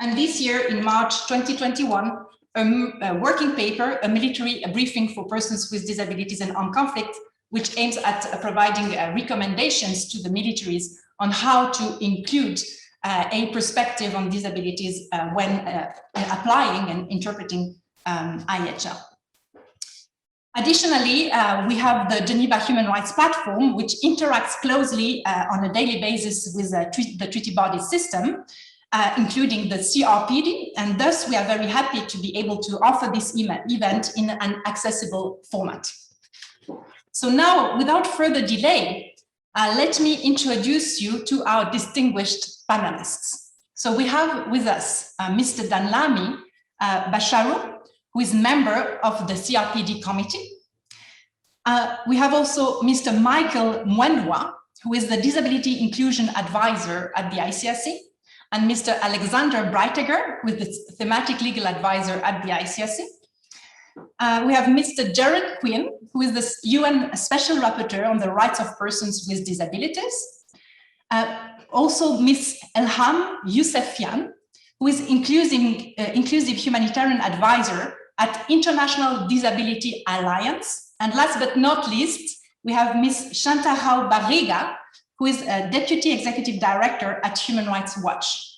And this year, in March 2021, a working paper, a military briefing for persons with disabilities and armed conflict, which aims at providing recommendations to the militaries on how to include a perspective on disabilities when applying and interpreting IHL. Additionally, we have the Geneva Human Rights Platform, which interacts closely on a daily basis with the treaty body system, including the CRPD, and thus we are very happy to be able to offer this event in an accessible format. So now, without further delay, let me introduce you to our distinguished panelists. So we have with us Mr. Danlami Basharu, who is member of the CRPD committee. We have also Mr. Michael Mwenwa, who is the Disability Inclusion Advisor at the ICRC, and Mr. Alexander Breitiger, who is the Thematic Legal Advisor at the ICRC. We have Mr. Jared Quinn, who is the UN Special Rapporteur on the Rights of Persons with Disabilities. Also Ms. Elham Youssefian, who is Inclusive Humanitarian Advisor at International Disability Alliance. And last but not least, we have Ms. Chantarao Barriga, who is a Deputy Executive Director at Human Rights Watch.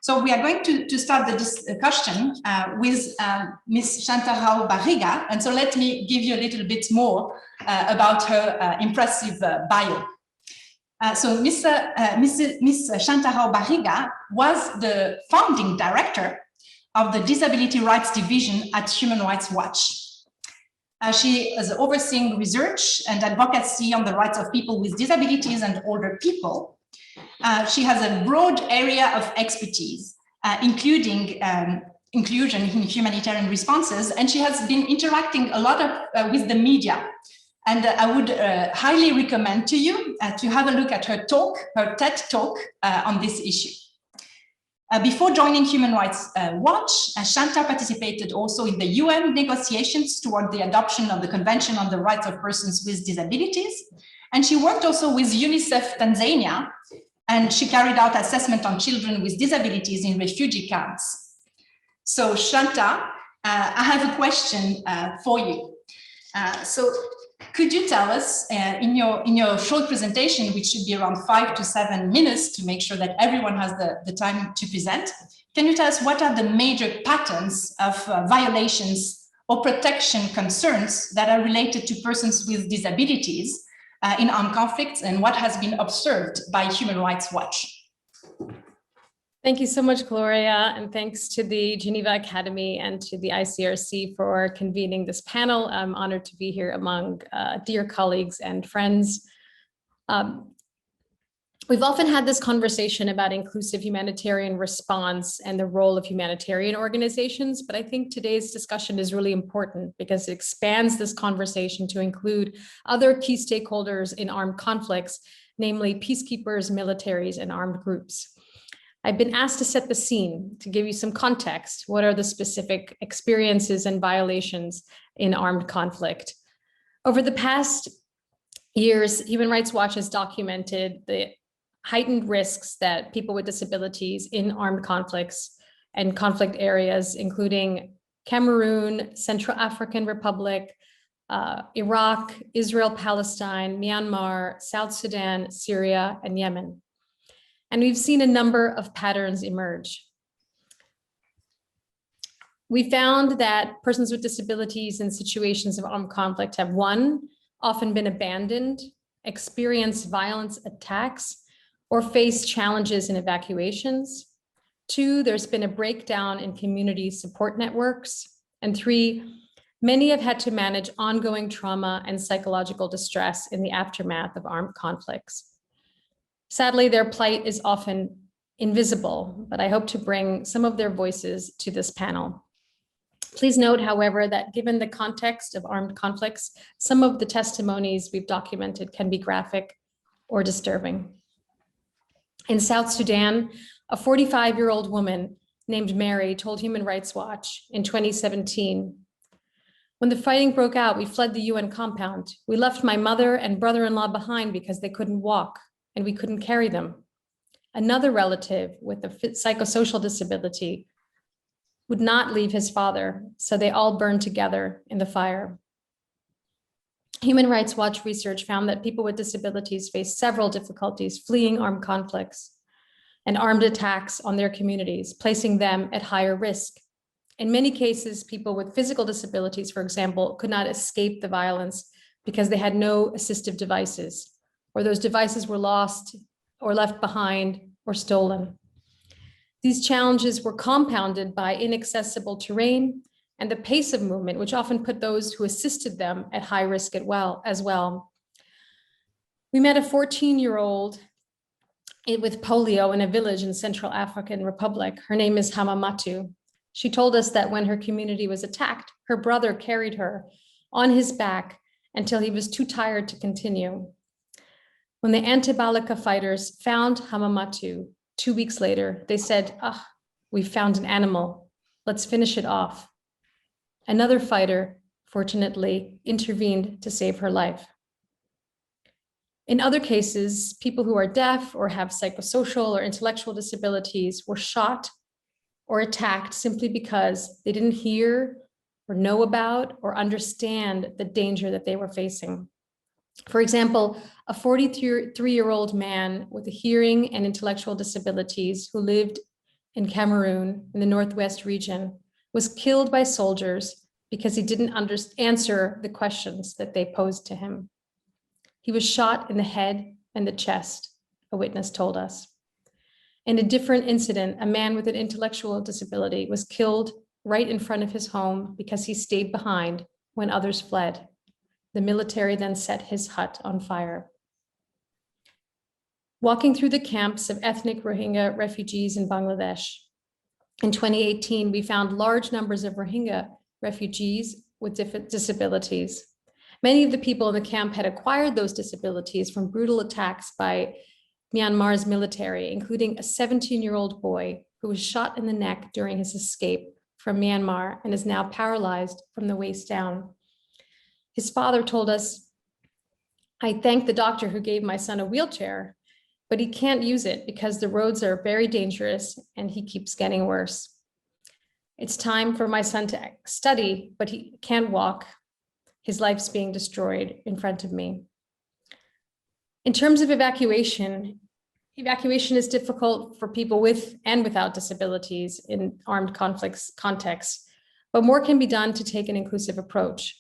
So we are going to start the discussion with Ms. Chantarao Barriga. And so let me give you a little bit more about her impressive bio. So Ms. Chantarao Barriga was the founding director of the Disability Rights Division at Human Rights Watch. She is overseeing research and advocacy on the rights of people with disabilities and older people. She has a broad area of expertise, including inclusion in humanitarian responses, and she has been interacting a lot with the media. And I would highly recommend to you to have a look at her talk, her TED talk on this issue. Before joining Human Rights Watch, Shanta participated also in the UN negotiations toward the adoption of the Convention on the Rights of Persons with Disabilities. And she worked also with UNICEF Tanzania, and she carried out assessment on children with disabilities in refugee camps. So Shanta, I have a question for you. So could you tell us in your short presentation, which should be around 5 to 7 minutes to make sure that everyone has the time to present, can you tell us what are the major patterns of violations or protection concerns that are related to persons with disabilities in armed conflicts, and what has been observed by Human Rights Watch? Thank you so much, Gloria, and thanks to the Geneva Academy and to the ICRC for convening this panel. I'm honored to be here among dear colleagues and friends. We've often had this conversation about inclusive humanitarian response and the role of humanitarian organizations, but I think today's discussion is really important because it expands this conversation to include other key stakeholders in armed conflicts, namely peacekeepers, militaries, and armed groups. I've been asked to set the scene, to give you some context. What are the specific experiences and violations in armed conflict? Over the past years, Human Rights Watch has documented the heightened risks that people with disabilities in armed conflicts and conflict areas, including Cameroon, Central African Republic, Iraq, Israel, Palestine, Myanmar, South Sudan, Syria, and Yemen. And we've seen a number of patterns emerge. We found that persons with disabilities in situations of armed conflict have, one, often been abandoned, experienced violence attacks, or faced challenges in evacuations. Two, there's been a breakdown in community support networks. And three, many have had to manage ongoing trauma and psychological distress in the aftermath of armed conflicts. Sadly, their plight is often invisible, but I hope to bring some of their voices to this panel. Please note, however, that given the context of armed conflicts, some of the testimonies we've documented can be graphic or disturbing. In South Sudan, a 45-year-old woman named Mary told Human Rights Watch in 2017, "When the fighting broke out, we fled the UN compound. We left my mother and brother-in-law behind because they couldn't walk and we couldn't carry them. Another relative with a psychosocial disability would not leave his father, so they all burned together in the fire. Human Rights Watch research found that people with disabilities face several difficulties fleeing armed conflicts and armed attacks on their communities, placing them at higher risk. In many cases, people with physical disabilities, for example, could not escape the violence because they had no assistive devices, or those devices were lost or left behind or stolen. These challenges were compounded by inaccessible terrain and the pace of movement, which often put those who assisted them at high risk as well. We met a 14-year-old with polio in a village in Central African Republic. Her name is Hamamatu. She told us that when her community was attacked, her brother carried her on his back until he was too tired to continue. When the Antibalaka fighters found Hamamatu 2 weeks later, they said, we found an animal. Let's finish it off. Another fighter, fortunately, intervened to save her life. In other cases, people who are deaf or have psychosocial or intellectual disabilities were shot or attacked simply because they didn't hear or know about or understand the danger that they were facing. For example, a 43-year-old man with a hearing and intellectual disabilities who lived in Cameroon in the Northwest region was killed by soldiers because he didn't answer the questions that they posed to him. He was shot in the head and the chest, a witness told us. In a different incident, a man with an intellectual disability was killed right in front of his home because he stayed behind when others fled. The military then set his hut on fire. Walking through the camps of ethnic Rohingya refugees in Bangladesh, in 2018, we found large numbers of Rohingya refugees with disabilities. Many of the people in the camp had acquired those disabilities from brutal attacks by Myanmar's military, including a 17-year-old boy who was shot in the neck during his escape from Myanmar and is now paralyzed from the waist down. His father told us, I thank the doctor who gave my son a wheelchair, but he can't use it because the roads are very dangerous and he keeps getting worse. It's time for my son to study, but he can't walk. His life's being destroyed in front of me. In terms of evacuation is difficult for people with and without disabilities in armed conflicts contexts, but more can be done to take an inclusive approach.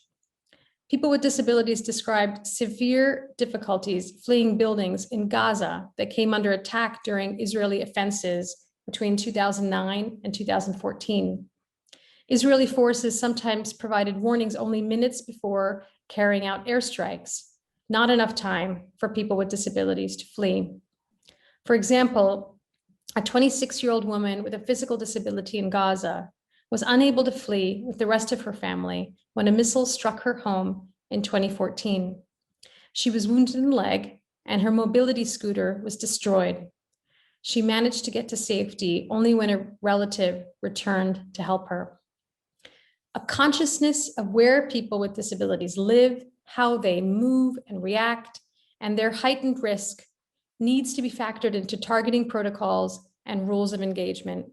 People with disabilities described severe difficulties fleeing buildings in Gaza that came under attack during Israeli offenses between 2009 and 2014. Israeli forces sometimes provided warnings only minutes before carrying out airstrikes, not enough time for people with disabilities to flee. For example, a 26-year-old woman with a physical disability in Gaza was unable to flee with the rest of her family when a missile struck her home in 2014. She was wounded in the leg and her mobility scooter was destroyed. She managed to get to safety only when a relative returned to help her. A consciousness of where people with disabilities live, how they move and react, and their heightened risk needs to be factored into targeting protocols and rules of engagement.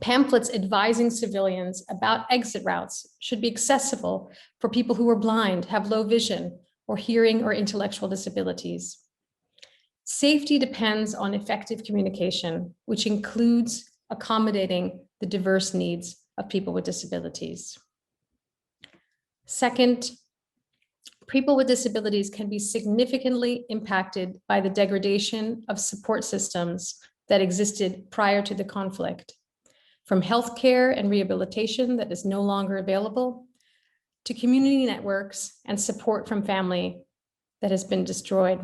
Pamphlets advising civilians about exit routes should be accessible for people who are blind, have low vision, or hearing or intellectual disabilities. Safety depends on effective communication, which includes accommodating the diverse needs of people with disabilities. Second, people with disabilities can be significantly impacted by the degradation of support systems that existed prior to the conflict, from healthcare and rehabilitation that is no longer available, to community networks and support from family that has been destroyed.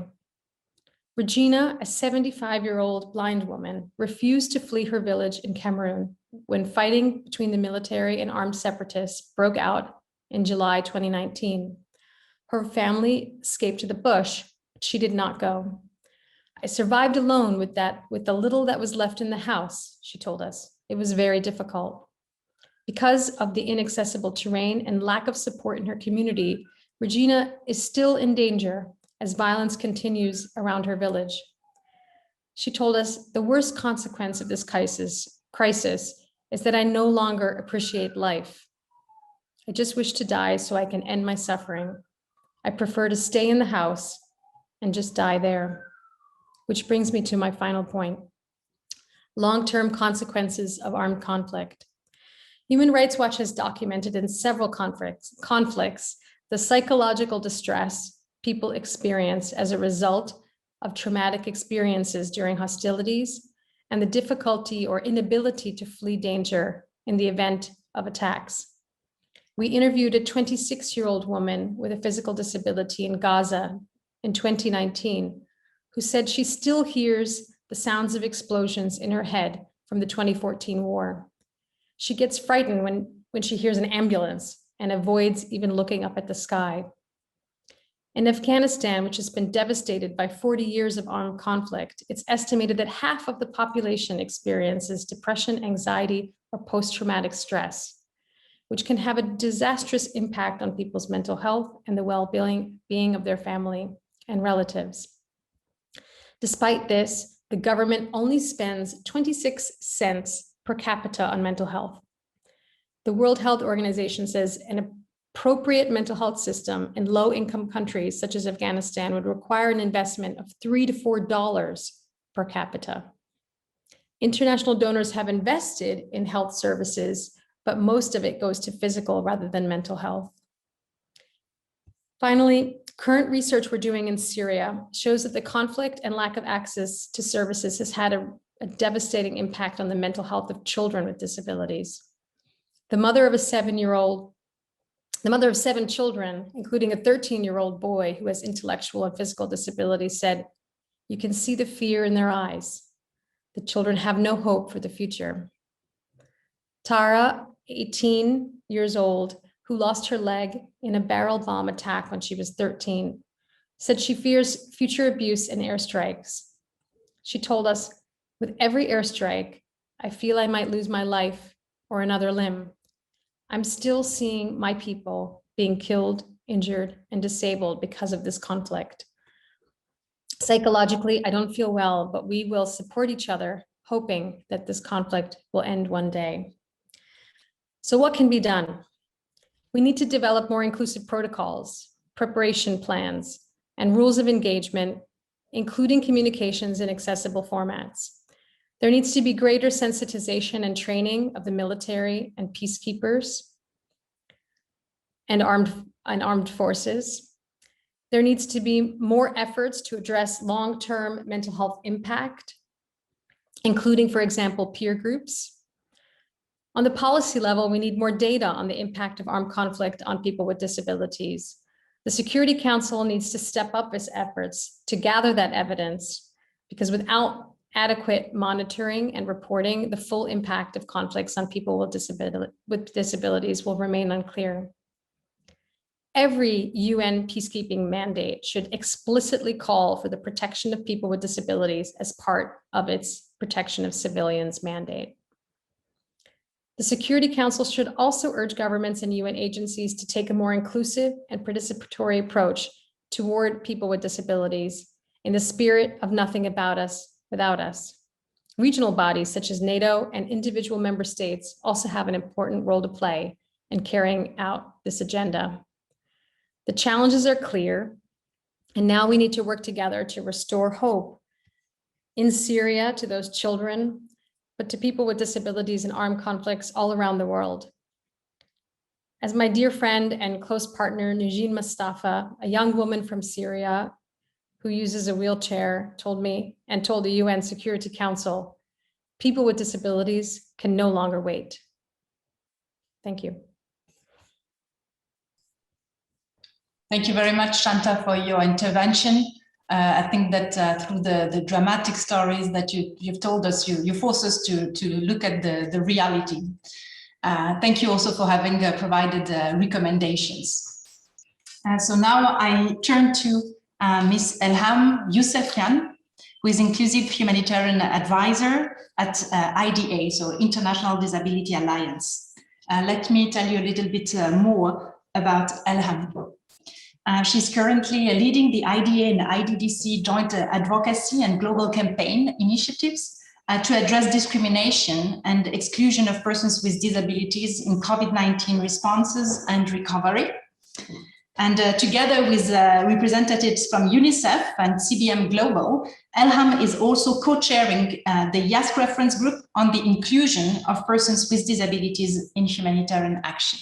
Regina, a 75-year-old blind woman, refused to flee her village in Cameroon when fighting between the military and armed separatists broke out in July 2019. Her family escaped to the bush, but she did not go. I survived alone with the little that was left in the house, she told us. It was very difficult. Because of the inaccessible terrain and lack of support in her community, Regina is still in danger as violence continues around her village. She told us the worst consequence of this crisis is that I no longer appreciate life. I just wish to die so I can end my suffering. I prefer to stay in the house and just die there. Which brings me to my final point. Long-term consequences of armed conflict. Human Rights Watch has documented in several conflicts the psychological distress people experience as a result of traumatic experiences during hostilities and the difficulty or inability to flee danger in the event of attacks. We interviewed a 26-year-old woman with a physical disability in Gaza in 2019, who said she still hears the sounds of explosions in her head from the 2014 war. She gets frightened when she hears an ambulance and avoids even looking up at the sky. In Afghanistan, which has been devastated by 40 years of armed conflict, it's estimated that half of the population experiences depression, anxiety, or post-traumatic stress, which can have a disastrous impact on people's mental health and the well-being of their family and relatives. Despite this, the government only spends 26 cents per capita on mental health. The World Health Organization says an appropriate mental health system in low-income countries such as Afghanistan would require an investment of $3 to $4 per capita. International donors have invested in health services, but most of it goes to physical rather than mental health. Finally, current research we're doing in Syria shows that the conflict and lack of access to services has had a devastating impact on the mental health of children with disabilities. The mother of 7 children, including a 13-year-old boy who has intellectual and physical disabilities, said, "You can see the fear in their eyes. The children have no hope for the future." Tara, 18 years old, who lost her leg in a barrel bomb attack when she was 13, said she fears future abuse and airstrikes. She told us, "With every airstrike, I feel I might lose my life or another limb. I'm still seeing my people being killed, injured, and disabled because of this conflict. Psychologically, I don't feel well, but we will support each other, hoping that this conflict will end one day." So what can be done? We need to develop more inclusive protocols, preparation plans, and rules of engagement, including communications in accessible formats. There needs to be greater sensitization and training of the military and peacekeepers and armed forces. There needs to be more efforts to address long-term mental health impact, including, for example, peer groups. On the policy level, we need more data on the impact of armed conflict on people with disabilities. The Security Council needs to step up its efforts to gather that evidence, because without adequate monitoring and reporting, the full impact of conflicts on people with disabilities will remain unclear. Every UN peacekeeping mandate should explicitly call for the protection of people with disabilities as part of its protection of civilians mandate. The Security Council should also urge governments and UN agencies to take a more inclusive and participatory approach toward people with disabilities in the spirit of nothing about us without us. Regional bodies such as NATO and individual member states also have an important role to play in carrying out this agenda. The challenges are clear, and now we need to work together to restore hope in Syria to those children, but to people with disabilities in armed conflicts all around the world. As my dear friend and close partner, Nujeen Mustafa, a young woman from Syria who uses a wheelchair, told me and told the UN Security Council, people with disabilities can no longer wait. Thank you. Thank you very much, Shanta, for your intervention. I think that through the dramatic stories that you've told us, you force us to look at the reality. Thank you also for having provided recommendations. So now I turn to Ms. Elham Youssefian, who is Inclusive Humanitarian Advisor at IDA, so International Disability Alliance. Let me tell you a little bit more about Elham. She's currently leading the IDA and IDDC joint advocacy and global campaign initiatives to address discrimination and exclusion of persons with disabilities in COVID-19 responses and recovery. And together with representatives from UNICEF and CBM Global, Elham is also co-chairing the YASC reference group on the inclusion of persons with disabilities in humanitarian action.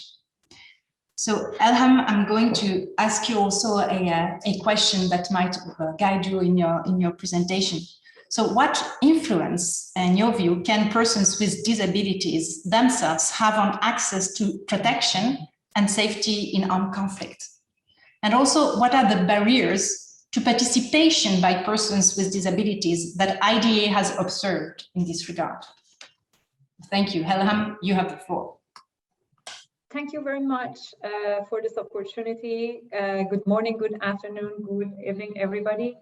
So Elham, I'm going to ask you also a question that might guide you in your presentation. So what influence, in your view, can persons with disabilities themselves have on access to protection and safety in armed conflict? And also, what are the barriers to participation by persons with disabilities that IDA has observed in this regard? Thank you. Elham, you have the floor. Thank you very much for this opportunity. Good morning, good afternoon, good evening, everybody.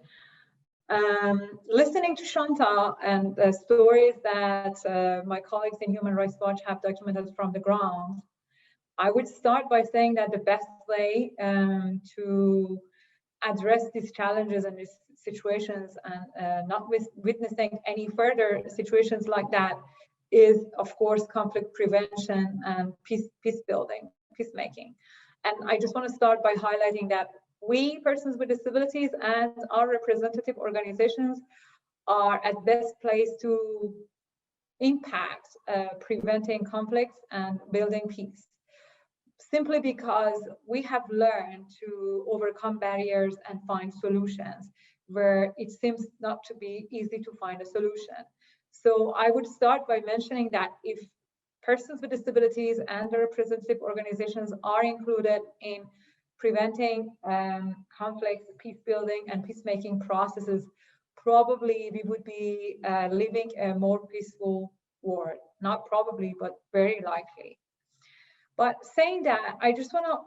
Listening to Chantal and the stories that my colleagues in Human Rights Watch have documented from the ground, I would start by saying that the best way to address these challenges and these situations and not witnessing any further situations like that is, of course, conflict prevention and peace building, peacemaking. And I just want to start by highlighting that we, persons with disabilities, and our representative organizations are at best placed to impact preventing conflicts and building peace, simply because we have learned to overcome barriers and find solutions where it seems not to be easy to find a solution. So I would start by mentioning that if persons with disabilities and their representative organizations are included in preventing conflicts, peace building, and peacemaking processes, probably we would be living a more peaceful world. Not probably, but very likely. But saying that, I just want to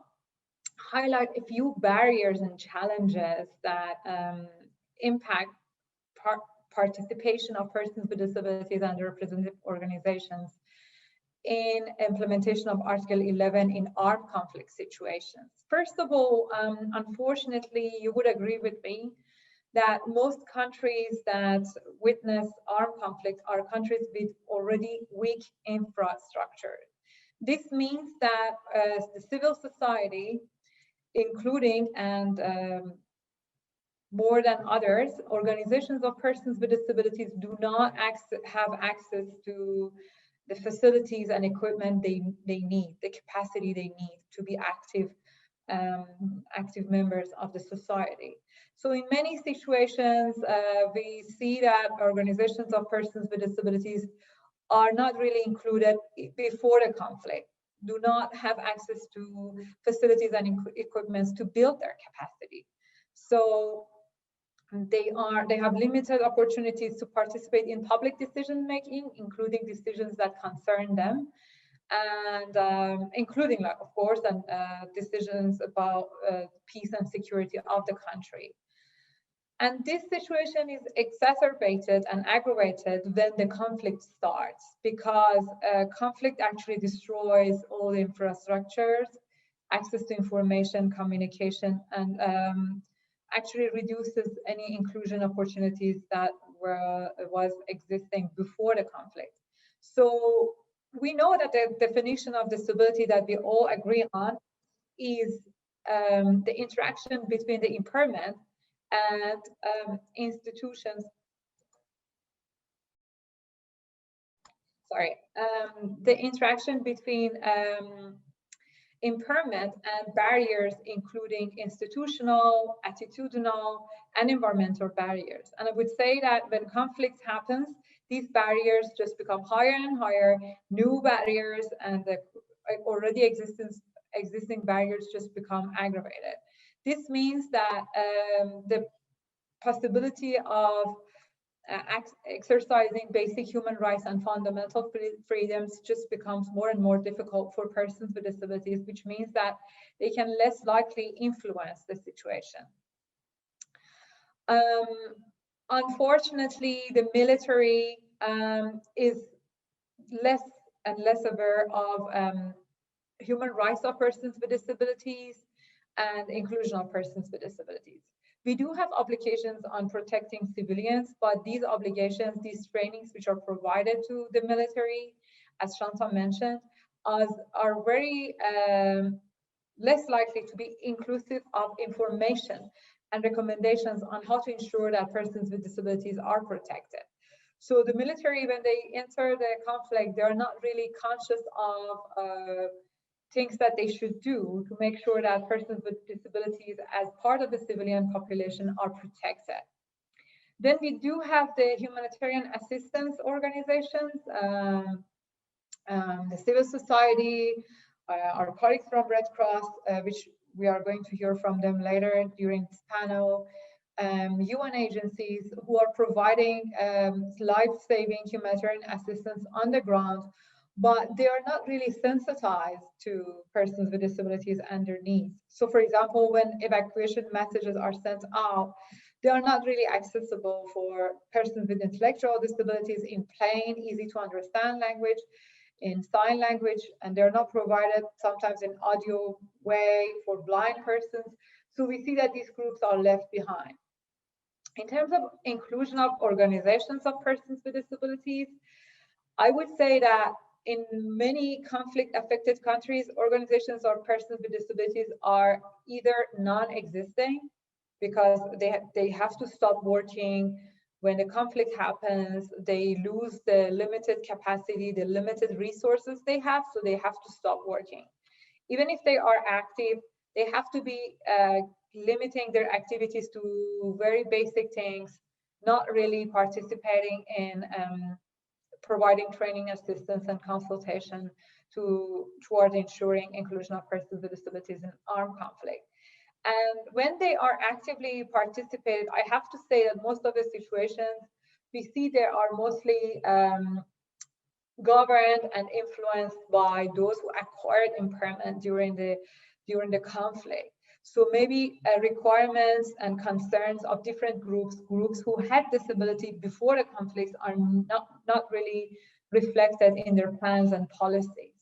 highlight a few barriers and challenges that impact participation of persons with disabilities and representative organizations in implementation of Article 11 in armed conflict situations. First of all, unfortunately, you would agree with me that most countries that witness armed conflict are countries with already weak infrastructure. This means that the civil society, including and more than others, organizations of persons with disabilities do not have access to the facilities and equipment they need, the capacity they need to be active members of the society. So in many situations, we see that organizations of persons with disabilities are not really included before the conflict, do not have access to facilities and equipment to build their capacity. So they have limited opportunities to participate in public decision making, including decisions that concern them, and including, like, of course, and decisions about peace and security of the country. And this situation is exacerbated and aggravated when the conflict starts, because conflict actually destroys all the infrastructures, access to information, communication, and actually reduces any inclusion opportunities that was existing before the conflict. So we know that the definition of disability that we all agree on is the interaction between the impairment and institutions. The interaction between impairment and barriers, including institutional, attitudinal, and environmental barriers. And I would say that when conflict happens, these barriers just become higher and higher, new barriers and the already existing barriers just become aggravated. This means that the possibility of exercising basic human rights and fundamental freedoms just becomes more and more difficult for persons with disabilities, which means that they can less likely influence the situation. Unfortunately, the military is less and less aware of human rights of persons with disabilities and inclusion of persons with disabilities. We do have obligations on protecting civilians, but these obligations, these trainings which are provided to the military, as Shanta mentioned, are very less likely to be inclusive of information and recommendations on how to ensure that persons with disabilities are protected. So the military, when they enter the conflict, they're not really conscious of things that they should do to make sure that persons with disabilities as part of the civilian population are protected. Then we do have the humanitarian assistance organizations, the civil society, our colleagues from Red Cross, which we are going to hear from them later during this panel, UN agencies who are providing life-saving humanitarian assistance on the ground, but they are not really sensitized to persons with disabilities and their needs. So for example, when evacuation messages are sent out, they are not really accessible for persons with intellectual disabilities in plain, easy to understand language, in sign language, and they're not provided sometimes in audio way for blind persons. So we see that these groups are left behind. In terms of inclusion of organizations of persons with disabilities, I would say that in many conflict-affected countries, organizations of persons with disabilities are either non-existing because they have to stop working. When the conflict happens, they lose the limited capacity, the limited resources they have, so they have to stop working. Even if they are active, they have to be limiting their activities to very basic things, not really participating in providing training assistance and consultation toward ensuring inclusion of persons with disabilities in armed conflict. And when they are actively participated, I have to say that most of the situations we see they are mostly governed and influenced by those who acquired impairment during the conflict. So maybe requirements and concerns of different groups who had disability before the conflicts are not really reflected in their plans and policies.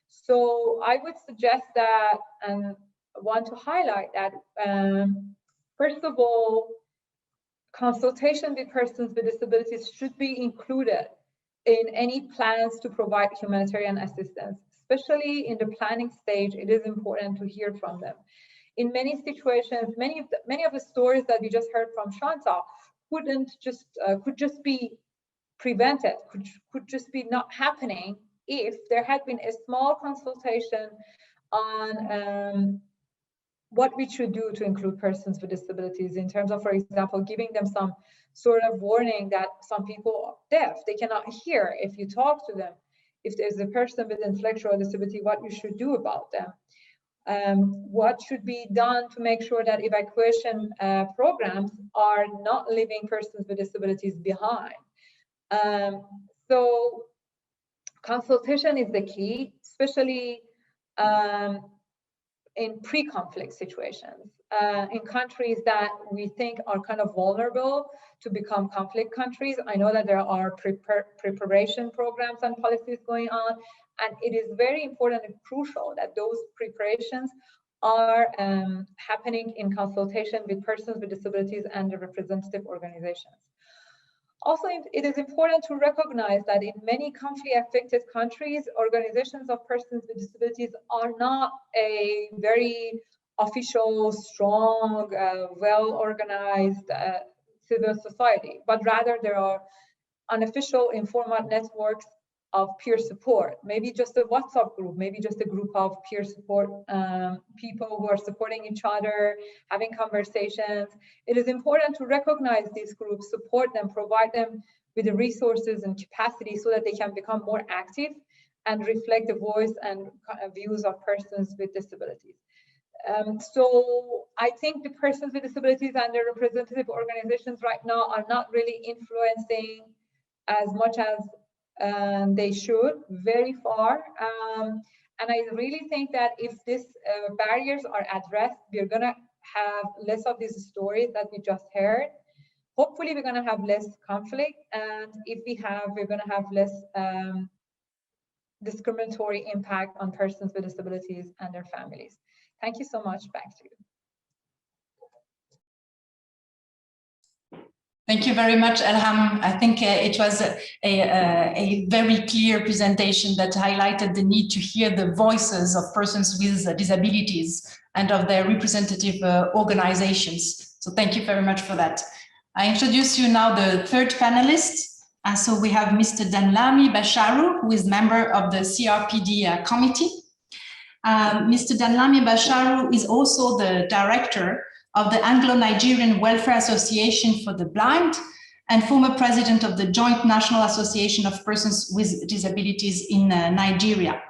So I would suggest that, and want to highlight that, first of all, consultation with persons with disabilities should be included in any plans to provide humanitarian assistance. Especially in the planning stage, it is important to hear from them. In many situations, many of the stories that we just heard from Shanta could just be prevented, could just be not happening if there had been a small consultation on what we should do to include persons with disabilities in terms of, for example, giving them some sort of warning that some people are deaf, they cannot hear if you talk to them. If there's a person with intellectual disability, what you should do about them. What should be done to make sure that evacuation programs are not leaving persons with disabilities behind. So consultation is the key, especially in pre-conflict situations, in countries that we think are kind of vulnerable to become conflict countries. I know that there are preparation programs and policies going on, and it is very important and crucial that those preparations are happening in consultation with persons with disabilities and the representative organizations. Also, it is important to recognize that in many conflict-affected countries, organizations of persons with disabilities are not a very official, strong, well-organized civil society, but rather there are unofficial, informal networks of peer support, maybe just a WhatsApp group, maybe just a group of peer support people who are supporting each other, having conversations. It is important to recognize these groups, support them, provide them with the resources and capacity so that they can become more active and reflect the voice and views of persons with disabilities. So I think the persons with disabilities and their representative organizations right now are not really influencing as much as they should, very far. And I really think that if these barriers are addressed, we're gonna have less of these stories that we just heard. Hopefully we're gonna have less conflict, and if we have, we're gonna have less discriminatory impact on persons with disabilities and their families. Thank you so much. Back to you. Thank you very much, Elham. I think it was a very clear presentation that highlighted the need to hear the voices of persons with disabilities and of their representative organizations. So thank you very much for that. I introduce you now the third panelist. So we have Mr. Danlami Basharu, who is member of the CRPD committee. Mr. Danlami Basharu is also the director of the Anglo-Nigerian Welfare Association for the Blind and former president of the Joint National Association of Persons with Disabilities in Nigeria.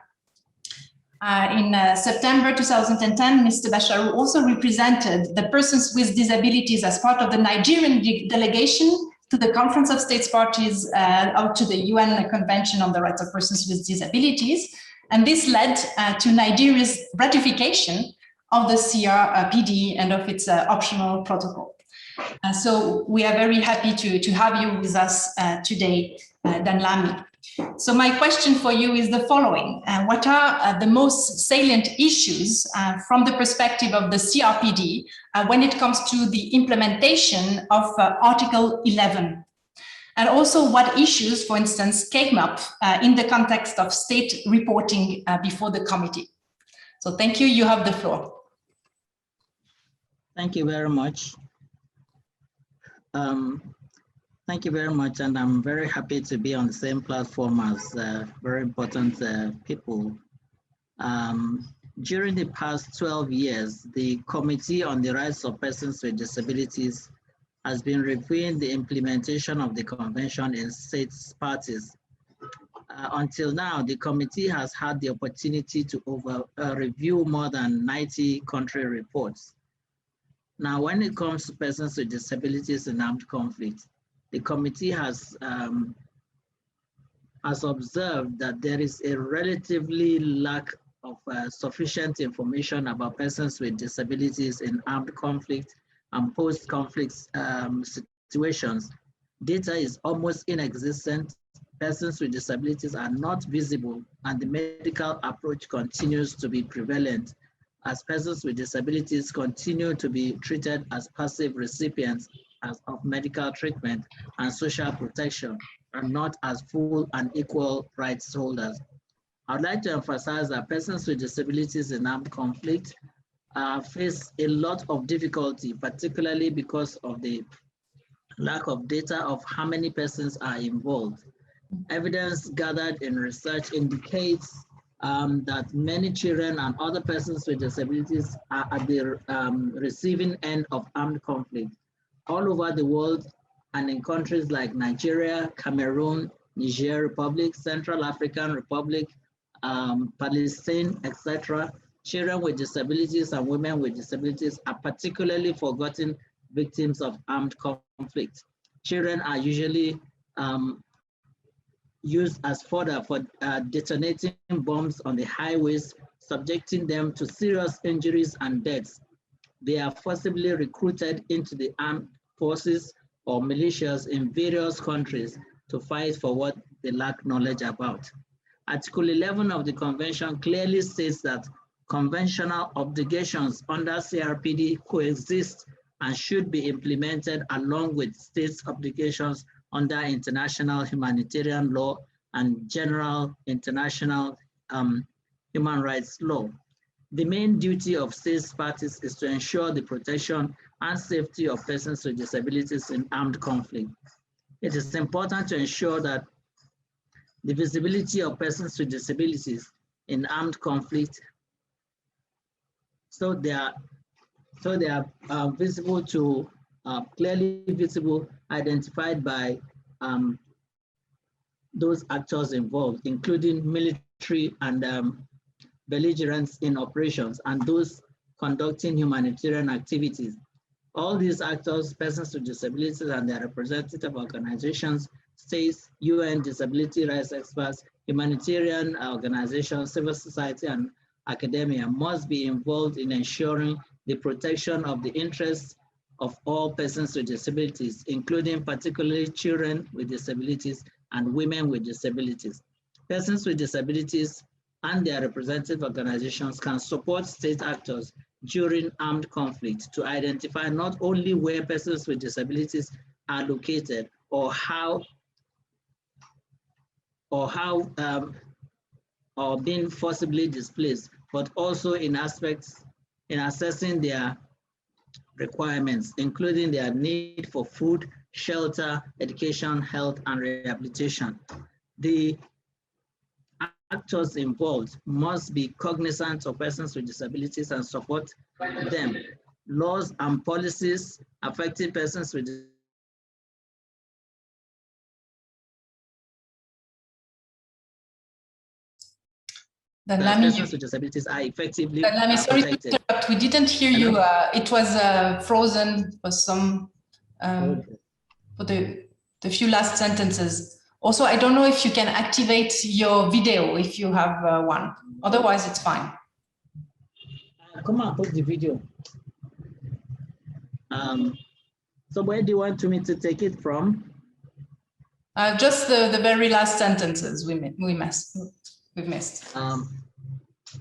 In September 2010, Mr. Basharu also represented the persons with disabilities as part of the Nigerian delegation to the Conference of States Parties or to the UN Convention on the Rights of Persons with Disabilities. And this led to Nigeria's ratification of the CRPD and of its optional protocol. So we are very happy to have you with us today, Danlami. So my question for you is the following. What are the most salient issues from the perspective of the CRPD when it comes to the implementation of Article 11? And also what issues, for instance, came up in the context of state reporting before the committee? So thank you, you have the floor. Thank you very much. Thank you very much, and I'm very happy to be on the same platform as very important people. During the past 12 years, the Committee on the Rights of Persons with Disabilities has been reviewing the implementation of the Convention in states parties. Until now, the committee has had the opportunity to review more than 90 country reports. Now, when it comes to persons with disabilities in armed conflict, the committee has observed that there is a relatively lack of sufficient information about persons with disabilities in armed conflict and post-conflict situations. Data is almost inexistent. Persons with disabilities are not visible, and the medical approach continues to be prevalent as persons with disabilities continue to be treated as passive recipients of medical treatment and social protection, and not as full and equal rights holders. I'd like to emphasize that persons with disabilities in armed conflict face a lot of difficulty, particularly because of the lack of data of how many persons are involved. Evidence gathered in research indicates that many children and other persons with disabilities are at the receiving end of armed conflict all over the world, and in countries like Nigeria, Cameroon, Niger Republic, Central African Republic, Palestine, etc. Children with disabilities and women with disabilities are particularly forgotten victims of armed conflict. Children are usually used as fodder for detonating bombs on the highways, subjecting them to serious injuries and deaths. They are forcibly recruited into the armed forces or militias in various countries to fight for what they lack knowledge about. Article 11 of the Convention clearly states that conventional obligations under CRPD coexist and should be implemented along with states' obligations under international humanitarian law and general international human rights law. The main duty of states parties is to ensure the protection and safety of persons with disabilities in armed conflict. It is important to ensure that the visibility of persons with disabilities in armed conflict, so they are visible to clearly visible, identified by those actors involved, including military and belligerents in operations and those conducting humanitarian activities. All these actors, persons with disabilities and their representative organizations, states, UN disability rights experts, humanitarian organizations, civil society, and academia must be involved in ensuring the protection of the interests of all persons with disabilities, including particularly children with disabilities and women with disabilities. Persons with disabilities and their representative organizations can support state actors during armed conflict to identify not only where persons with disabilities are located or being forcibly displaced, but also in assessing their requirements, including their need for food, shelter, education, health, and rehabilitation. The actors involved must be cognizant of persons with disabilities and support them. Laws and policies affecting persons with persons with disabilities are effectively sorry to protected. interrupt. We didn't hear you. It was frozen for some for the few last sentences. Also, I don't know if you can activate your video if you have one. Otherwise, it's fine. Come on, put the video. So where do you want me to take it from? Just the very last sentences we've missed.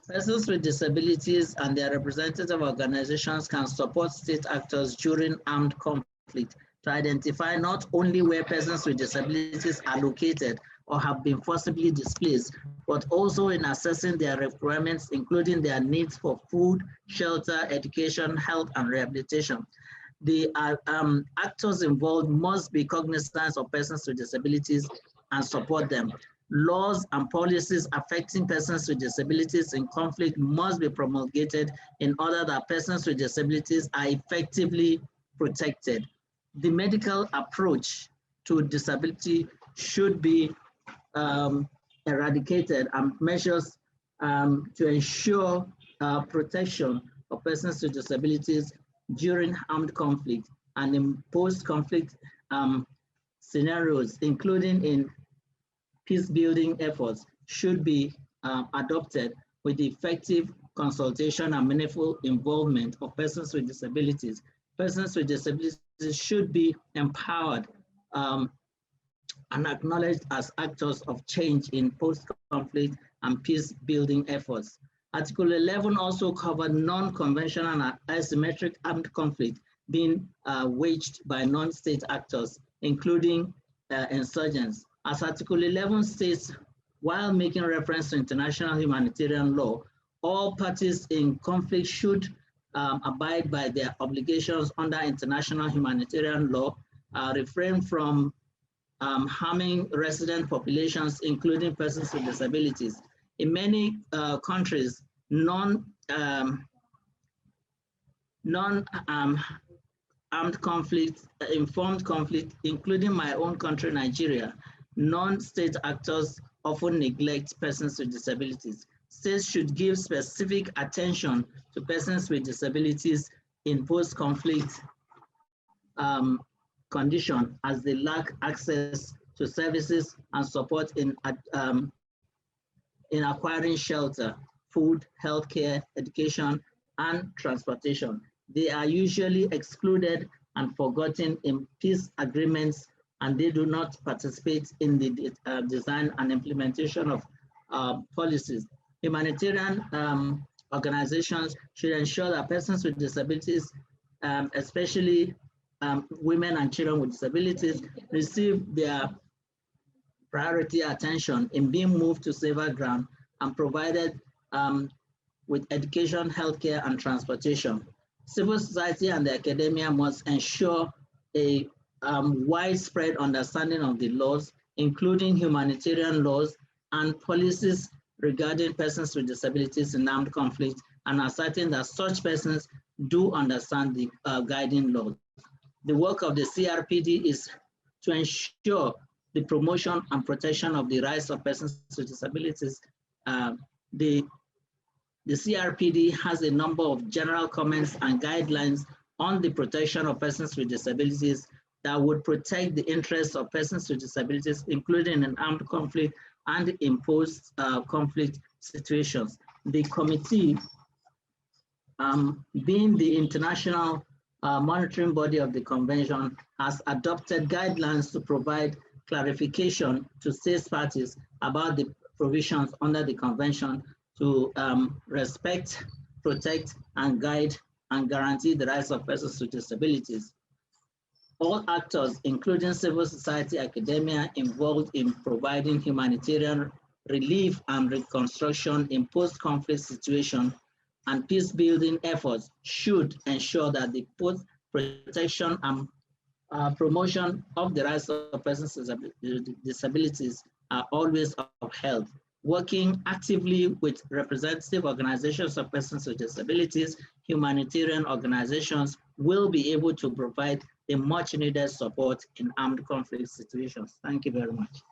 Persons with disabilities and their representative organizations can support state actors during armed conflict to identify not only where persons with disabilities are located or have been forcibly displaced, but also in assessing their requirements, including their needs for food, shelter, education, health, and rehabilitation. The actors involved must be cognizant of persons with disabilities and support them. Laws and policies affecting persons with disabilities in conflict must be promulgated in order that persons with disabilities are effectively protected. The medical approach to disability should be eradicated, and measures to ensure protection of persons with disabilities during armed conflict and in post-conflict scenarios, including in peace-building efforts, should be adopted with effective consultation and meaningful involvement of persons with disabilities. Persons with disabilities should be empowered and acknowledged as actors of change in post-conflict and peace-building efforts. Article 11 also covered non-conventional and asymmetric armed conflict being waged by non-state actors, including insurgents. As Article 11 states, while making reference to international humanitarian law, all parties in conflict should abide by their obligations under international humanitarian law, refrain from harming resident populations, including persons with disabilities. In many countries, non-armed conflict, informed conflict, including my own country, Nigeria, non-state actors often neglect persons with disabilities. States should give specific attention to persons with disabilities in post-conflict condition, as they lack access to services and support in acquiring shelter, food, healthcare, education, and transportation. They are usually excluded and forgotten in peace agreements, and they do not participate in the design and implementation of policies. Humanitarian organizations should ensure that persons with disabilities, especially women and children with disabilities, receive their priority attention in being moved to safer ground and provided with education, healthcare, and transportation. Civil society and the academia must ensure a widespread understanding of the laws, including humanitarian laws and policies regarding persons with disabilities in armed conflict, and ascertain that such persons do understand the guiding laws. The work of the CRPD is to ensure the promotion and protection of the rights of persons with disabilities. The CRPD has a number of general comments and guidelines on the protection of persons with disabilities that would protect the interests of persons with disabilities, including in armed conflict and in post-conflict situations. The committee, being the international monitoring body of the convention, has adopted guidelines to provide clarification to state parties about the provisions under the convention to respect, protect, and guide and guarantee the rights of persons with disabilities. All actors, including civil society, academia, involved in providing humanitarian relief and reconstruction in post-conflict situations and peace-building efforts should ensure that the protection and promotion of the rights of persons with disabilities are always upheld. Working actively with representative organizations of persons with disabilities, humanitarian organizations will be able to provide the much needed support in armed conflict situations. Thank you very much.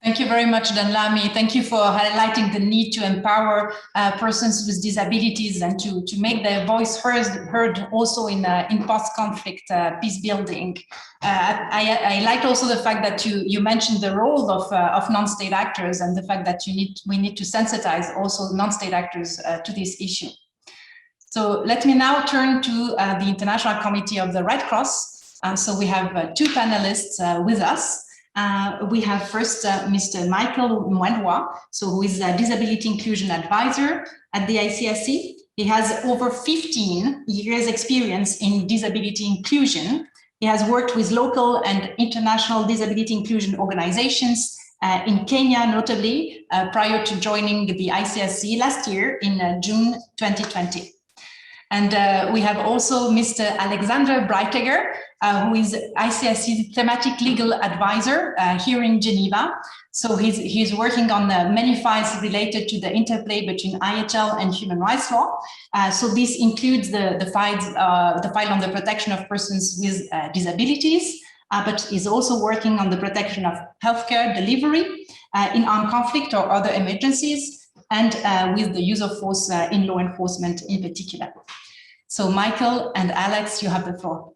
Thank you very much, Danlami. Thank you for highlighting the need to empower persons with disabilities and to make their voice heard also in post-conflict peace building. I liked also the fact that you mentioned the role of non-state actors and the fact that we need to sensitize also non-state actors to this issue. So let me now turn to the International Committee of the Red Cross. So we have two panelists with us. We have first Mr. Michael Mwendwa, who is a Disability Inclusion Advisor at the ICRC. He has over 15 years experience in disability inclusion. He has worked with local and international disability inclusion organizations in Kenya, notably, prior to joining the ICRC last year in June 2020. And we have also Mr. Alexander Breitegger, who is ICRC Thematic Legal Advisor here in Geneva. So he's working on many files related to the interplay between IHL and human rights law. So this includes the file on the protection of persons with disabilities, but is also working on the protection of healthcare delivery in armed conflict or other emergencies, and with the use of force in law enforcement in particular. So Michael and Alex, you have the floor.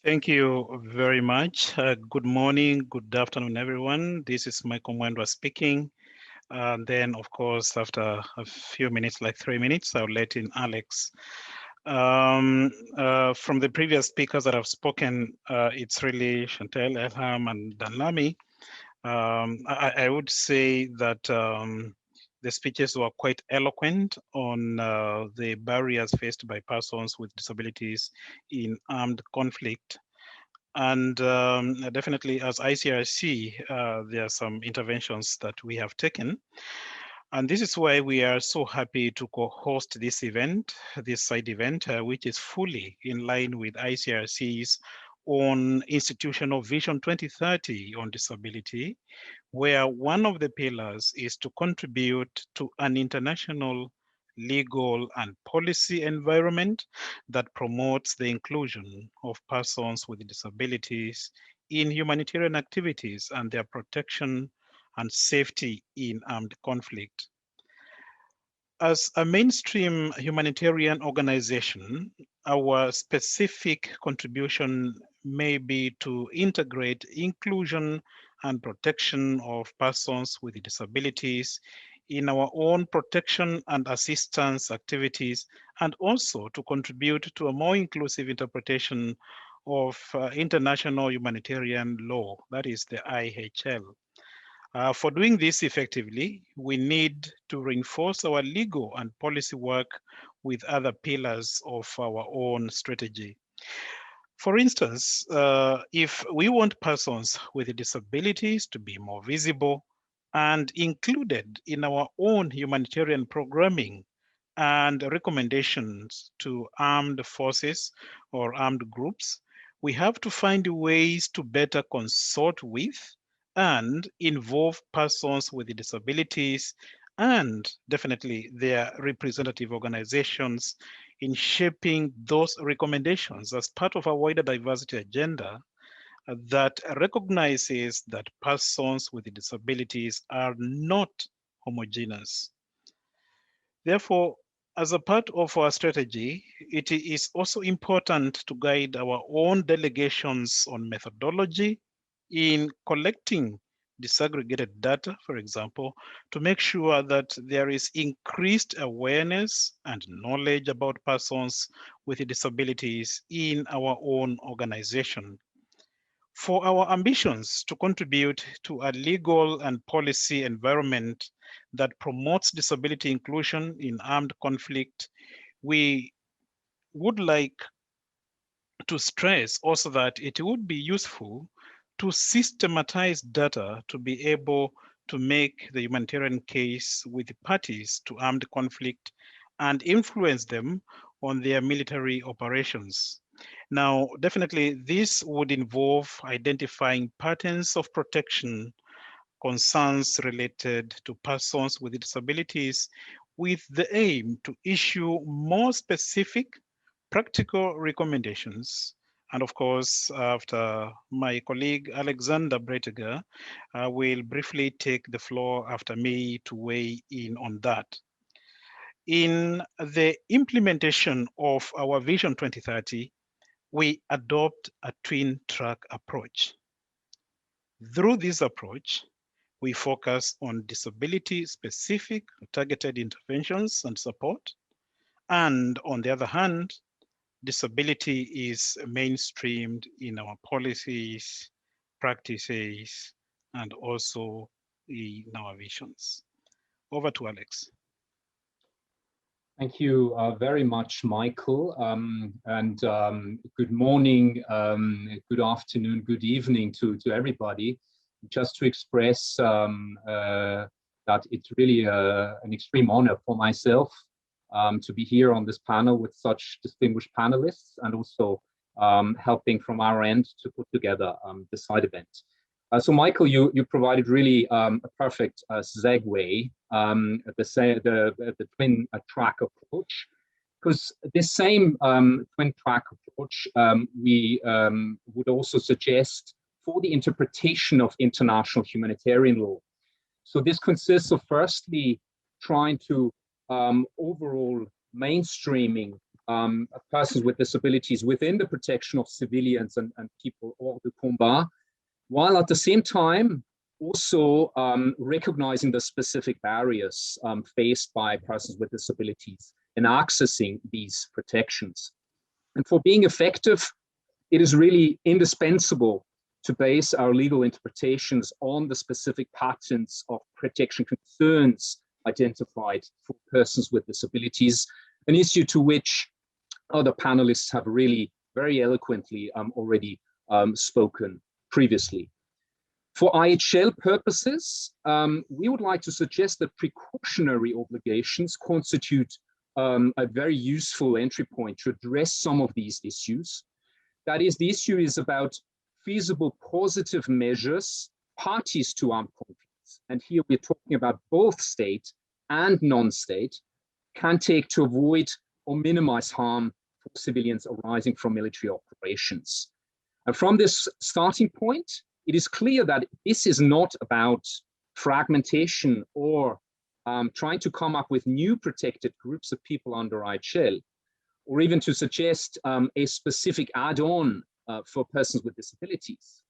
Thank you very much. Good morning, good afternoon, everyone. This is Michael Mwendwa speaking. Then, of course, after a few minutes, like 3 minutes, I'll let in Alex. From the previous speakers that have spoken, it's really Chantel, Elham, and Danlami. I would say that the speeches were quite eloquent on the barriers faced by persons with disabilities in armed conflict. And definitely as ICRC, there are some interventions that we have taken. And this is why we are so happy to co-host this event, this side event, which is fully in line with ICRC's own institutional Vision 2030 on disability, where one of the pillars is to contribute to an international legal and policy environment that promotes the inclusion of persons with disabilities in humanitarian activities and their protection and safety in armed conflict. As a mainstream humanitarian organization, our specific contribution may be to integrate inclusion and protection of persons with disabilities in our own protection and assistance activities, and also to contribute to a more inclusive interpretation of international humanitarian law, that is the IHL. For doing this effectively, we need to reinforce our legal and policy work with other pillars of our own strategy. For instance, if we want persons with disabilities to be more visible and included in our own humanitarian programming and recommendations to armed forces or armed groups, we have to find ways to better consort with and involve persons with disabilities and definitely their representative organizations in shaping those recommendations as part of a wider diversity agenda that recognizes that persons with disabilities are not homogeneous. Therefore, as a part of our strategy, it is also important to guide our own delegations on methodology in collecting disaggregated data, for example, to make sure that there is increased awareness and knowledge about persons with disabilities in our own organization. For our ambitions to contribute to a legal and policy environment that promotes disability inclusion in armed conflict, we would like to stress also that it would be useful to systematize data to be able to make the humanitarian case with the parties to armed conflict and influence them on their military operations. Now, definitely this would involve identifying patterns of protection, concerns related to persons with disabilities, with the aim to issue more specific practical recommendations. And of course, after my colleague Alexander Breitiger will briefly take the floor after me to weigh in on that. In the implementation of our Vision 2030, we adopt a twin track approach. Through this approach, we focus on disability-specific targeted interventions and support. And on the other hand, disability is mainstreamed in our policies, practices, and also in our visions. Over to Alex. Thank you very much, Michael, good morning, good afternoon, good evening to everybody. Just to express that it's really an extreme honor for myself to be here on this panel with such distinguished panelists, and also helping from our end to put together this side event. So Michael, you provided really a perfect segue, the twin track approach, because this same twin track approach we would also suggest for the interpretation of international humanitarian law. So this consists of firstly trying to overall mainstreaming persons with disabilities within the protection of civilians and people hors de combat, while at the same time also recognizing the specific barriers faced by persons with disabilities in accessing these protections. And for being effective, it is really indispensable to base our legal interpretations on the specific patterns of protection concerns identified for persons with disabilities, an issue to which other panelists have really very eloquently already spoken previously. For IHL purposes, we would like to suggest that precautionary obligations constitute a very useful entry point to address some of these issues. That is, the issue is about feasible positive measures parties to armed conflicts, and here we're talking about both state and non-state, can take to avoid or minimize harm for civilians arising from military operations. And from this starting point, it is clear that this is not about fragmentation or trying to come up with new protected groups of people under IHL, or even to suggest a specific add-on for persons with disabilities.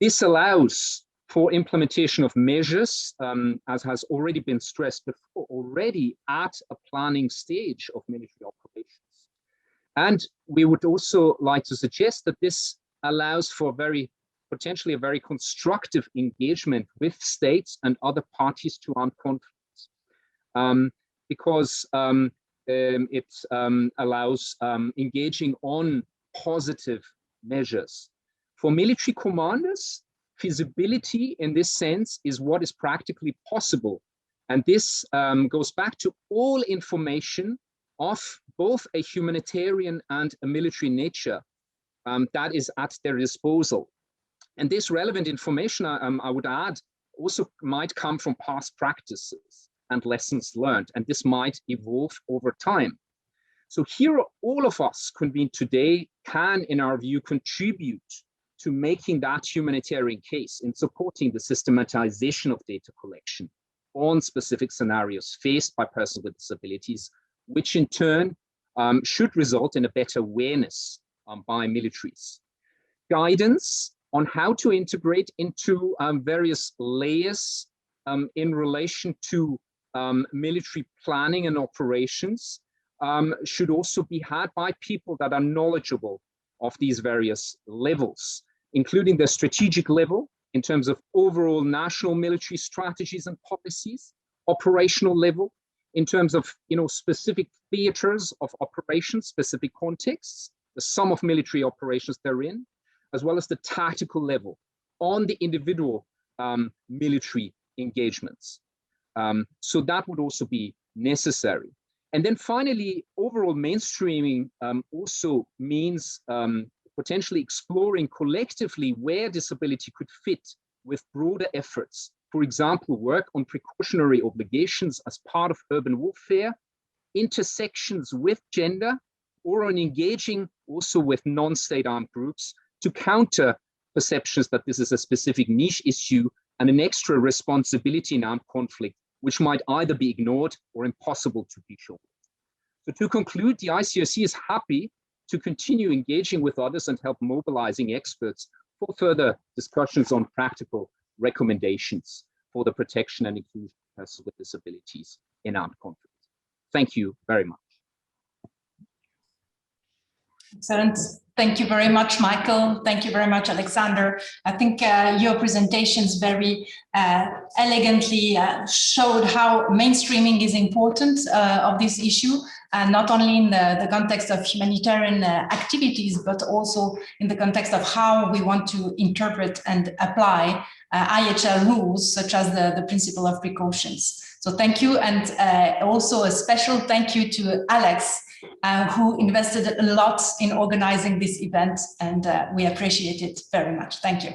This allows for implementation of measures, as has already been stressed before, already at a planning stage of military operations. And we would also like to suggest that this allows for potentially a very constructive engagement with states and other parties to armed conflicts, because it allows engaging on positive measures. For military commanders, feasibility in this sense is what is practically possible. And this goes back to all information of both a humanitarian and a military nature that is at their disposal. And this relevant information, I would add, also might come from past practices and lessons learned, and this might evolve over time. So here, all of us convened today can, in our view, contribute to making that humanitarian case in supporting the systematization of data collection on specific scenarios faced by persons with disabilities, which in turn should result in a better awareness by militaries. Guidance on how to integrate into various layers in relation to military planning and operations should also be had by people that are knowledgeable of these various levels. including the strategic level in terms of overall national military strategies and policies, operational level in terms of specific theaters of operations, specific contexts, the sum of military operations therein, as well as the tactical level on the individual military engagements. So that would also be necessary. And then finally, overall mainstreaming also means potentially exploring collectively where disability could fit with broader efforts. For example, work on precautionary obligations as part of urban warfare, intersections with gender, or on engaging also with non-state armed groups to counter perceptions that this is a specific niche issue and an extra responsibility in armed conflict, which might either be ignored or impossible to be shouldered. So to conclude, the ICRC is happy to continue engaging with others and help mobilizing experts for further discussions on practical recommendations for the protection and inclusion of persons with disabilities in armed conflict. Thank you very much. Excellent. Thank you very much, Michael. Thank you very much, Alexander. I think your presentations very elegantly showed how mainstreaming is important of this issue, not only in the context of humanitarian activities, but also in the context of how we want to interpret and apply IHL rules, such as the principle of precautions. So thank you. And also a special thank you to Alex, who invested a lot in organizing this event, and we appreciate it very much. Thank you.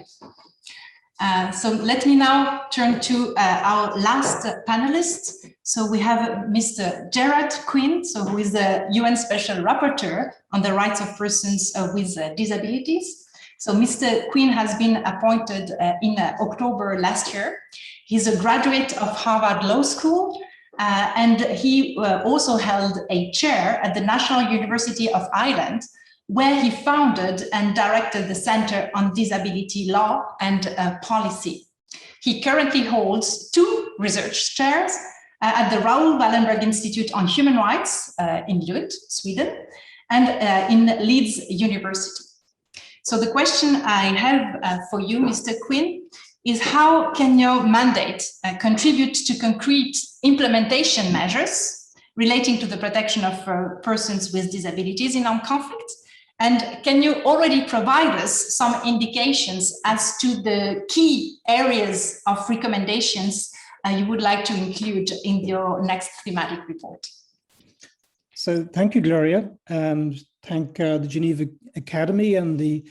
So let me now turn to our last panelist. So we have Mr. Gerard Quinn, who is the UN Special Rapporteur on the rights of persons with disabilities. So Mr. Quinn has been appointed in October last year. He's a graduate of Harvard Law School, and he also held a chair at the National University of Ireland, where he founded and directed the Center on Disability Law and Policy. He currently holds 2 research chairs at the Raoul Wallenberg Institute on Human Rights in Lund, Sweden, and in Leeds University. So the question I have for you, Mr. Quinn, is how can your mandate contribute to concrete implementation measures relating to the protection of persons with disabilities in armed conflict? And can you already provide us some indications as to the key areas of recommendations you would like to include in your next thematic report? So thank you, Gloria, and thank the Geneva Academy and the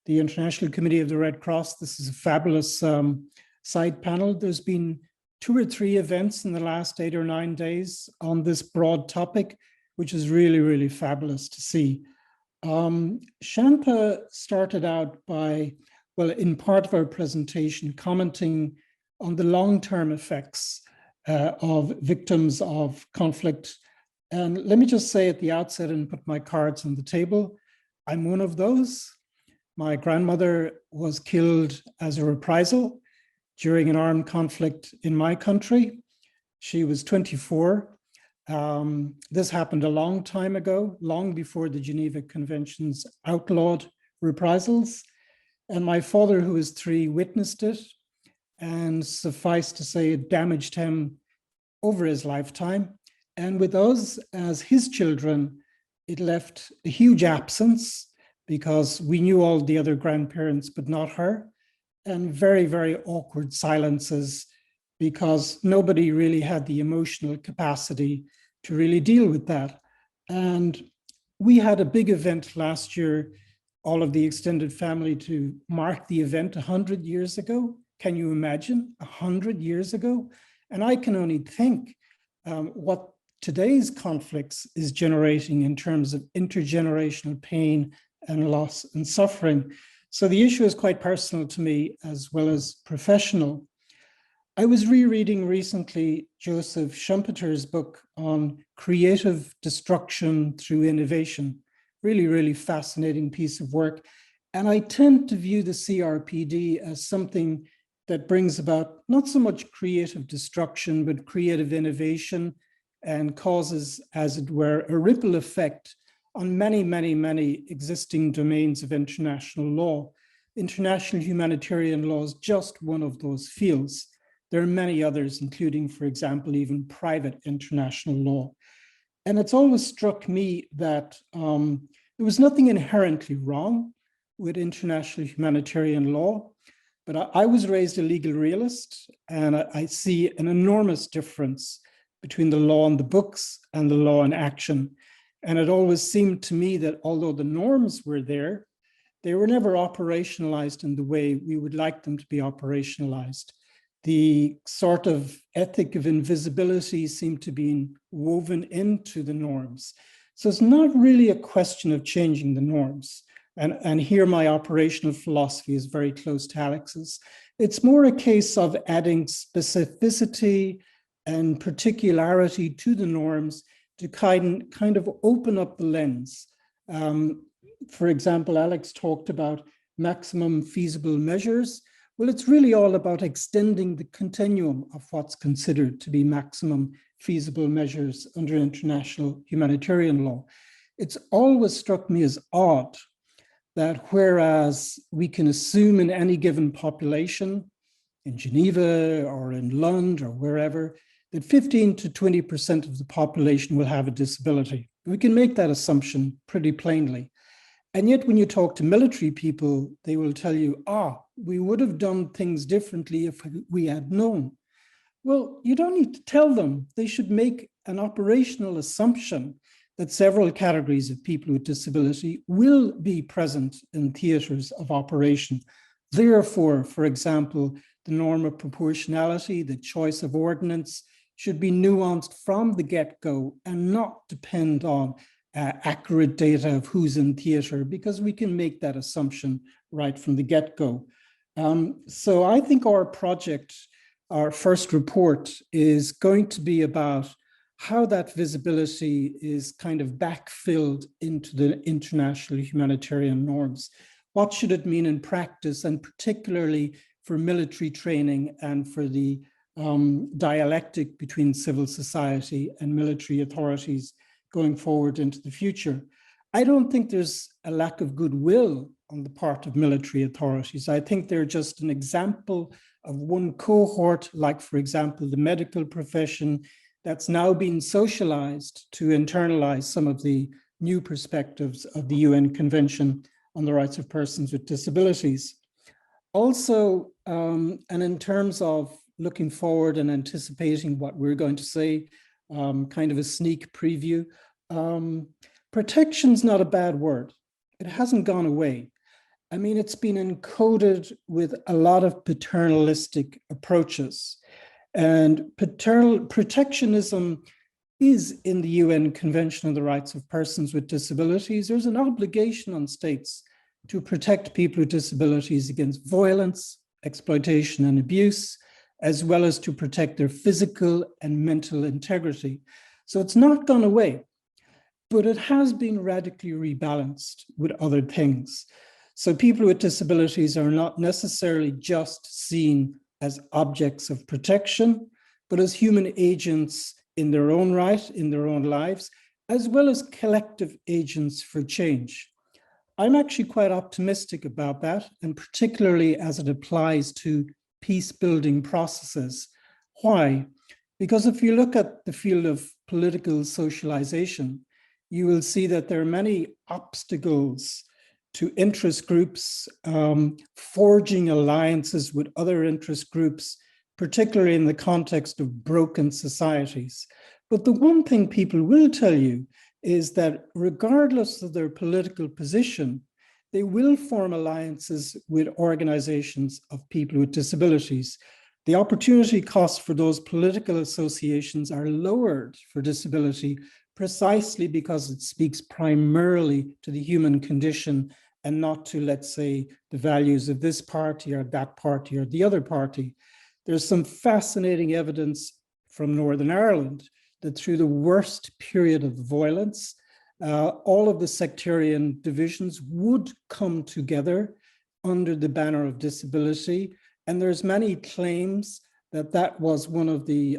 International Committee of the Red Cross. This is a fabulous side panel. There's been 2 or 3 events in the last 8 or 9 days on this broad topic, which is really, really fabulous to see. Shanta started out by, well, in part of our presentation, commenting on the long-term effects of victims of conflict. And let me just say at the outset and put my cards on the table, I'm one of those. My grandmother was killed as a reprisal during an armed conflict in my country. She was 24. This happened a long time ago, long before the Geneva Conventions outlawed reprisals. And my father, who was 3, witnessed it, and suffice to say, it damaged him over his lifetime. And with us as his children, it left a huge absence, because we knew all the other grandparents, but not her, and very, very awkward silences, because nobody really had the emotional capacity to really deal with that. And we had a big event last year, all of the extended family, to mark the event 100 years ago. Can you imagine 100 years ago? And I can only think what today's conflicts is generating in terms of intergenerational pain and loss and suffering. So the issue is quite personal to me as well as professional. I was rereading recently Joseph Schumpeter's book on creative destruction through innovation. Really, really fascinating piece of work. And I tend to view the CRPD as something that brings about not so much creative destruction, but creative innovation, and causes, as it were, a ripple effect on many, many, many existing domains of international law. international humanitarian law is just one of those fields. There are many others, including, for example, even private international law. And it's always struck me that there was nothing inherently wrong with international humanitarian law, but I was raised a legal realist, and I see an enormous difference between the law on the books and the law in action. And it always seemed to me that although the norms were there, they were never operationalized in the way we would like them to be operationalized. The sort of ethic of invisibility seemed to be woven into the norms. So it's not really a question of changing the norms. And here my operational philosophy is very close to Alex's. It's more a case of adding specificity and particularity to the norms to kind of open up the lens. For example, Alex talked about maximum feasible measures. Well, it's really all about extending the continuum of what's considered to be maximum feasible measures under international humanitarian law. It's always struck me as odd that whereas we can assume in any given population, in Geneva or in Lund or wherever, that 15 to 20% of the population will have a disability. We can make that assumption pretty plainly. And yet when you talk to military people, they will tell you, we would have done things differently if we had known. Well, you don't need to tell them. They should make an operational assumption that several categories of people with disability will be present in theaters of operation. Therefore, for example, the norm of proportionality, the choice of ordinance, should be nuanced from the get-go and not depend on accurate data of who's in theater, because we can make that assumption right from the get-go. So I think our project, our first report, is going to be about how that visibility is kind of backfilled into the international humanitarian norms. What should it mean in practice, and particularly for military training and for the dialectic between civil society and military authorities going forward into the future? I don't think there's a lack of goodwill on the part of military authorities. I think they're just an example of one cohort, like, for example, the medical profession, that's now been socialized to internalize some of the new perspectives of the UN Convention on the Rights of Persons with Disabilities. Also, and in terms of looking forward and anticipating what we're going to say, kind of a sneak preview, protection's not a bad word. It hasn't gone away. I mean, it's been encoded with a lot of paternalistic approaches. And protectionism is in the UN Convention on the Rights of Persons with Disabilities. There's an obligation on states to protect people with disabilities against violence, exploitation, and abuse, as well as to protect their physical and mental integrity. So it's not gone away, but it has been radically rebalanced with other things. So people with disabilities are not necessarily just seen as objects of protection, but as human agents in their own right, in their own lives, as well as collective agents for change. I'm actually quite optimistic about that, and particularly as it applies to peace-building processes. Why? Because if you look at the field of political socialization, you will see that there are many obstacles to interest groups forging alliances with other interest groups, particularly in the context of broken societies. But the one thing people will tell you is that regardless of their political position, they will form alliances with organizations of people with disabilities. The opportunity costs for those political associations are lowered for disability precisely because it speaks primarily to the human condition and not to, let's say, the values of this party or that party or the other party. There's some fascinating evidence from Northern Ireland that through the worst period of violence, all of the sectarian divisions would come together under the banner of disability. And there's many claims that that was one of the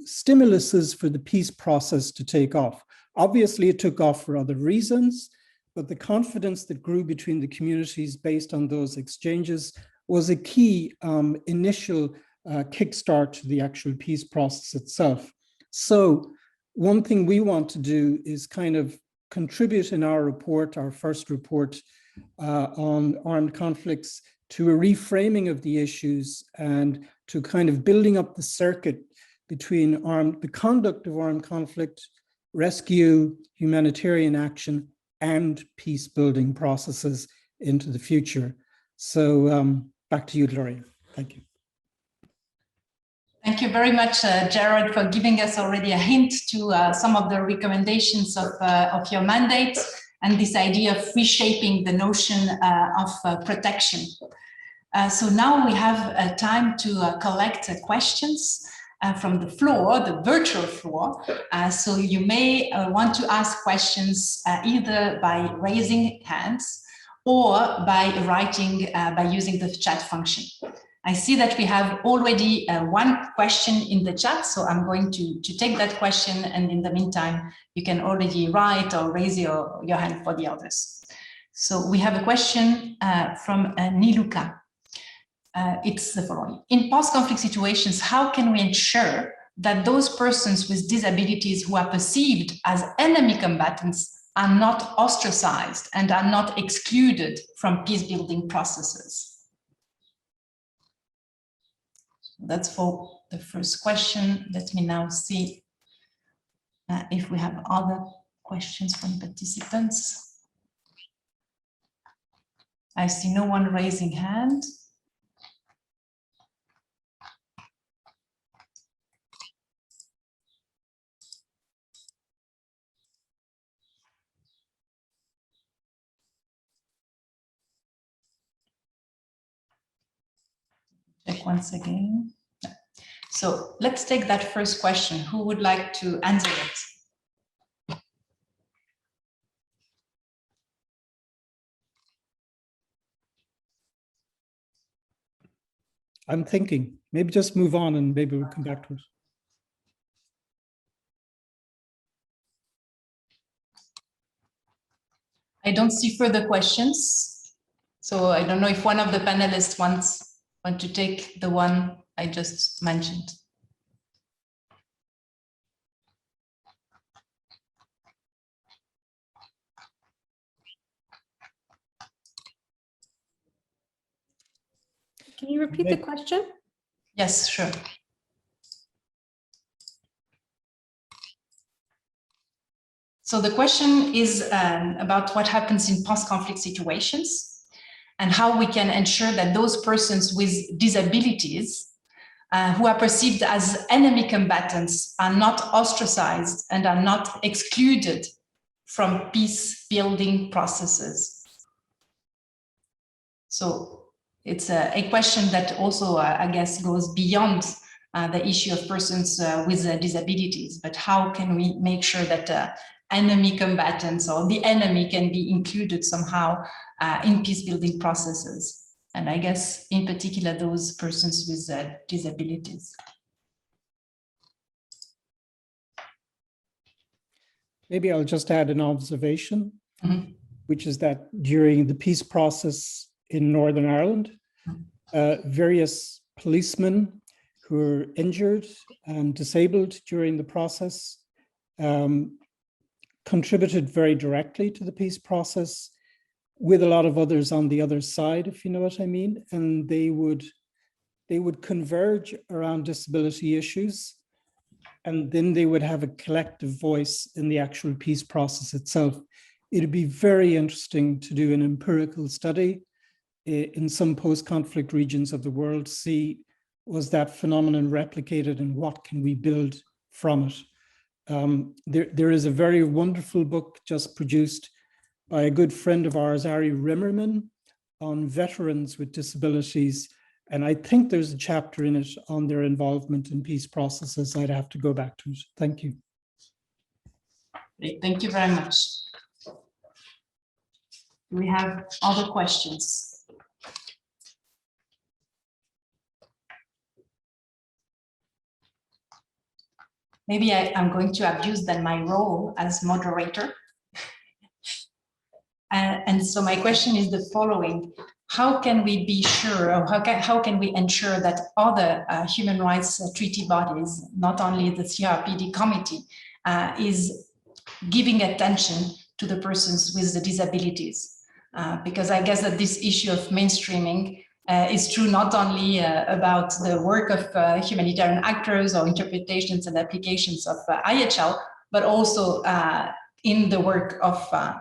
stimuluses for the peace process to take off. Obviously, it took off for other reasons, but the confidence that grew between the communities based on those exchanges was a key initial kickstart to the actual peace process itself. So one thing we want to do is kind of contribute in our report, our first report on armed conflicts, to a reframing of the issues and to kind of building up the circuit between the conduct of armed conflict, rescue, humanitarian action, and peace building processes into the future. So back to you, Gloria. Thank you. Thank you very much, Jared, for giving us already a hint to some of the recommendations of your mandate and this idea of reshaping the notion of protection. So now we have time to collect questions from the floor, the virtual floor. So you may want to ask questions either by raising hands or by writing, by using the chat function. I see that we have already one question in the chat, so I'm going to take that question, and in the meantime, you can already write or raise your hand for the others. So we have a question from Niluka. It's the following. In post-conflict situations, how can we ensure that those persons with disabilities who are perceived as enemy combatants are not ostracized and are not excluded from peace-building processes? That's for the first question. Let me now see if we have other questions from participants. I see no one raising hand. Check once again. So let's take that first question. Who would like to answer it? I'm thinking, maybe just move on and maybe we'll come back to it. I don't see further questions. So I don't know if one of the panelists want to take the one I just mentioned. Can you repeat the question? Yes, sure. So the question is about what happens in post-conflict situations and how we can ensure that those persons with disabilities who are perceived as enemy combatants are not ostracized and are not excluded from peace-building processes. So it's a question that also, I guess, goes beyond the issue of persons with disabilities, but how can we make sure that enemy combatants or the enemy can be included somehow in peace-building processes? And I guess in particular, those persons with disabilities. Maybe I'll just add an observation, which is that during the peace process in Northern Ireland, various policemen who were injured and disabled during the process contributed very directly to the peace process, with a lot of others on the other side, if you know what I mean. And they would converge around disability issues, and then they would have a collective voice in the actual peace process itself. It'd be very interesting to do an empirical study in some post-conflict regions of the world, see was that phenomenon replicated and what can we build from it. There is a very wonderful book just produced by a good friend of ours, Ari Rimmerman, on veterans with disabilities. And I think there's a chapter in it on their involvement in peace processes. I'd have to go back to it. Thank you. Great. Thank you very much. Do we have other questions? Maybe I'm going to abuse then my role as moderator. And so my question is the following. How can we be sure, or how can we ensure that other human rights treaty bodies, not only the CRPD committee, is giving attention to the persons with the disabilities? Because I guess that this issue of mainstreaming is true not only about the work of humanitarian actors or interpretations and applications of IHL, but also in the work of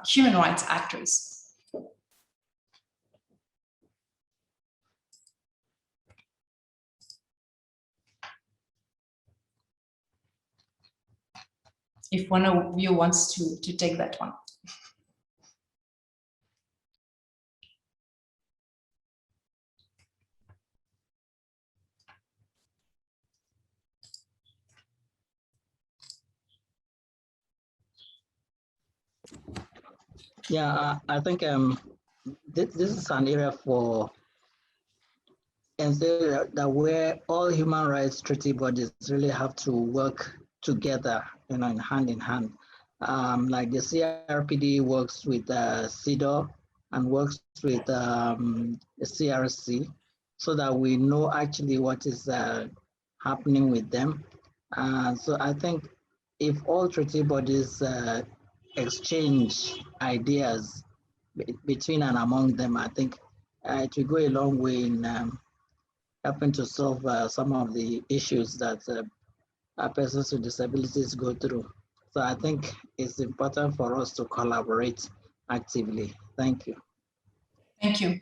human rights actors. If one of you wants to take that one. Yeah, I think this is an area for, and that where all human rights treaty bodies really have to work together, in hand in hand. Like the CRPD works with CEDAW and works with the CRC, so that we know actually what is happening with them. So I think if all treaty bodies exchange ideas between and among them, I think it will go a long way in helping to solve some of the issues that persons with disabilities go through. So I think it's important for us to collaborate actively. Thank you. Thank you.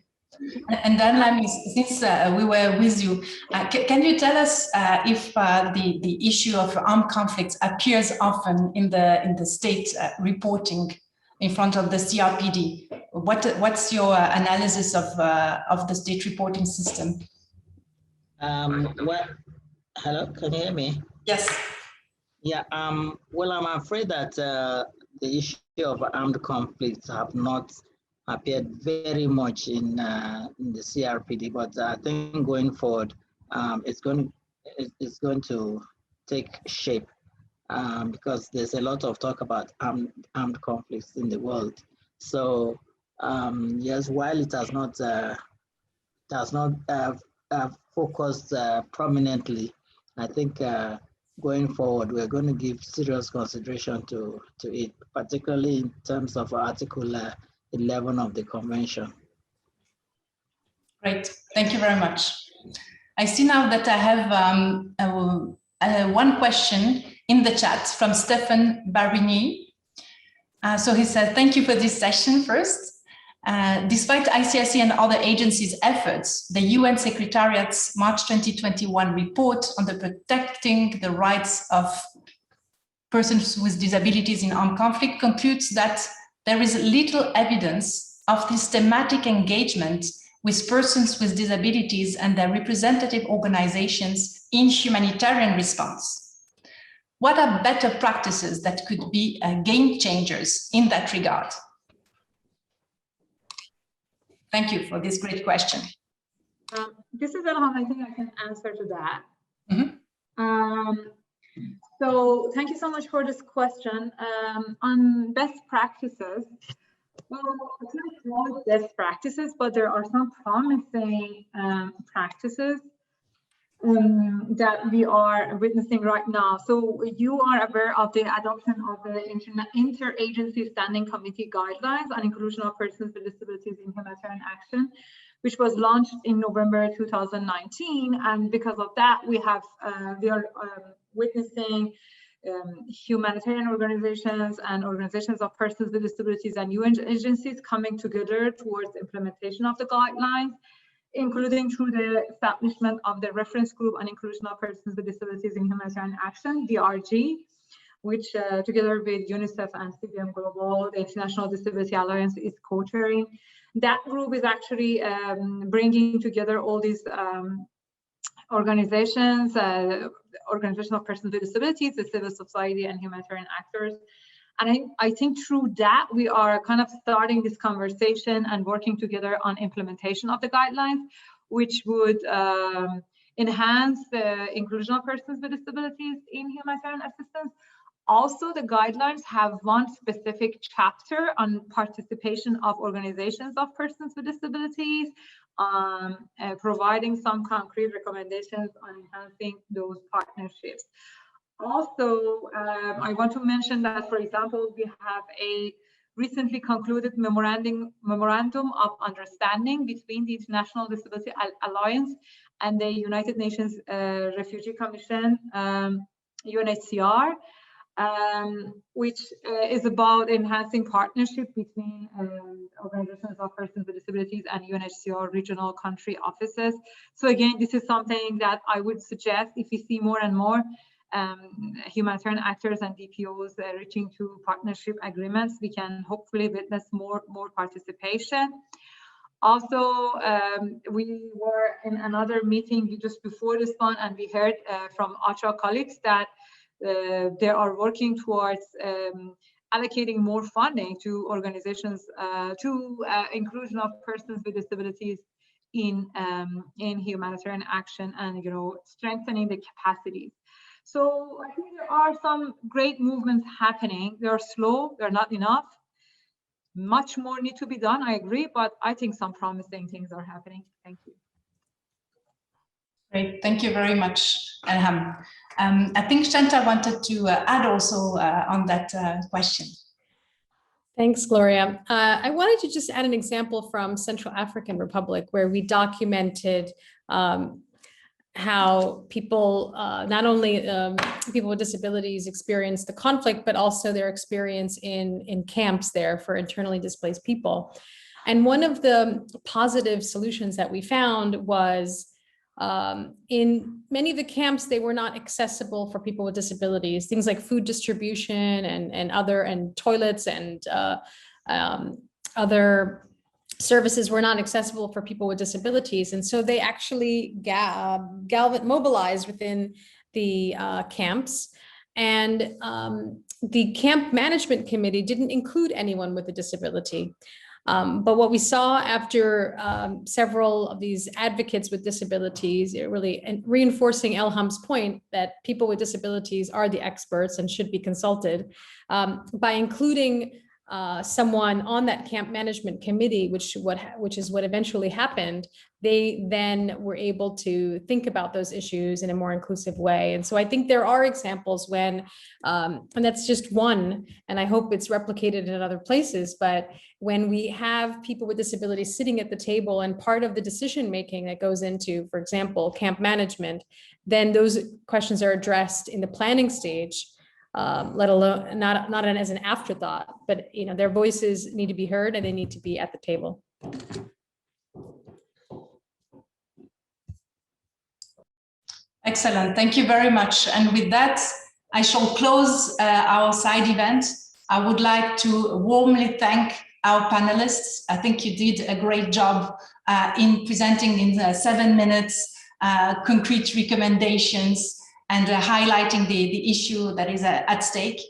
And then since we were with you, can you tell us if the issue of armed conflicts appears often in the state reporting in front of the CRPD? What's your analysis of the state reporting system? Well, hello, can you hear me? Yes. Yeah. Well, I'm afraid that the issue of armed conflicts have not appeared very much in the CRPD, but I think going forward, it's going to take shape because there's a lot of talk about armed conflicts in the world. So yes, while it has not focused prominently, I think going forward we're going to give serious consideration to it, particularly in terms of Article 11 of the convention. Great, thank you very much. I see now that I have one question in the chat from Stephen Barigny. So he said, thank you for this session first. Despite ICRC and other agencies' efforts, the UN Secretariat's March 2021 report on the protecting the rights of persons with disabilities in armed conflict concludes that there is little evidence of systematic engagement with persons with disabilities and their representative organizations in humanitarian response. What are better practices that could be game changers in that regard? Thank you for this great question. This is Elham. I think I can answer to that. Mm-hmm. So thank you so much for this question. On best practices, well, I can't call it best practices, but there are some promising practices that we are witnessing right now. So you are aware of the adoption of the Interagency Standing Committee Guidelines on Inclusion of Persons with Disabilities in Humanitarian Action, which was launched in November 2019. And because of that, we are witnessing humanitarian organizations and organizations of persons with disabilities and UN agencies coming together towards implementation of the guidelines, including through the establishment of the Reference Group on Inclusion of Persons with Disabilities in Humanitarian Action, DRG, which together with UNICEF and CBM Global, the International Disability Alliance, is co-chairing. That group is actually bringing together all these organizations, organizations of persons with disabilities, the civil society, and humanitarian actors. And I think through that, we are kind of starting this conversation and working together on implementation of the guidelines, which would enhance the inclusion of persons with disabilities in humanitarian assistance. Also, the guidelines have one specific chapter on participation of organizations of persons with disabilities, providing some concrete recommendations on enhancing those partnerships. Also, I want to mention that, for example, we have a recently concluded memorandum of understanding between the International Disability Alliance and the United Nations Refugee Commission, UNHCR, which is about enhancing partnership between organizations of persons with disabilities and UNHCR regional country offices. So again, this is something that I would suggest, if we see more and more humanitarian actors and DPOs reaching to partnership agreements, we can hopefully witness more participation. Also, we were in another meeting just before this one, and we heard from ACHA colleagues that they are working towards allocating more funding to organizations to inclusion of persons with disabilities in humanitarian action, and strengthening the capacities. So I think there are some great movements happening. They are slow, they're not enough. Much more need to be done, I agree, but I think some promising things are happening. Thank you. Great, thank you very much, Elham. I think Shanta wanted to add also on that question. Thanks, Gloria. I wanted to just add an example from Central African Republic, where we documented how people, not only people with disabilities experience the conflict, but also their experience in camps there for internally displaced people. And one of the positive solutions that we found was in many of the camps, they were not accessible for people with disabilities, things like food distribution and toilets and other services were not accessible for people with disabilities. And so they actually mobilized within the camps, and the camp management committee didn't include anyone with a disability. But what we saw after several of these advocates with disabilities, really reinforcing Elham's point that people with disabilities are the experts and should be consulted, by including someone on that camp management committee, which is what eventually happened, they then were able to think about those issues in a more inclusive way. And so I think there are examples when, and that's just one, and I hope it's replicated in other places, but when we have people with disabilities sitting at the table and part of the decision-making that goes into, for example, camp management, then those questions are addressed in the planning stage, let alone not as an afterthought, but their voices need to be heard and they need to be at the table. Excellent, thank you very much. And with that, I shall close our side event. I would like to warmly thank our panelists. I think you did a great job in presenting in 7 minutes concrete recommendations and highlighting the issue that is at stake.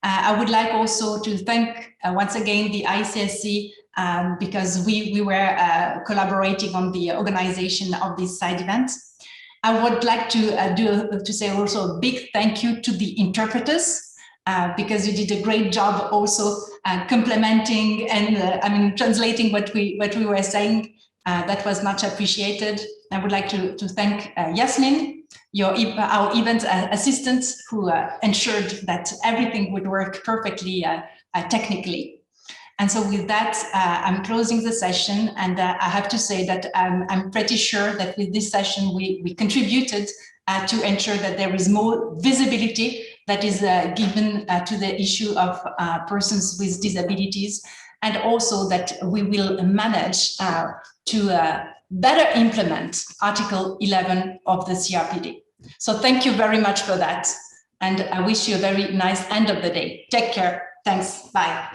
I would like also to thank once again the ICRC because we were collaborating on the organization of this side event. I would like to say also a big thank you to the interpreters because you did a great job also complementing and translating what we were saying. That was much appreciated. I would like to thank Yasmin, our event assistant, who ensured that everything would work perfectly technically. And so with that, I'm closing the session, and I have to say that I'm pretty sure that with this session, we contributed to ensure that there is more visibility that is given to the issue of persons with disabilities, and also that we will manage to better implement Article 11 of the CRPD. So thank you very much for that. And I wish you a very nice end of the day. Take care. Thanks. Bye.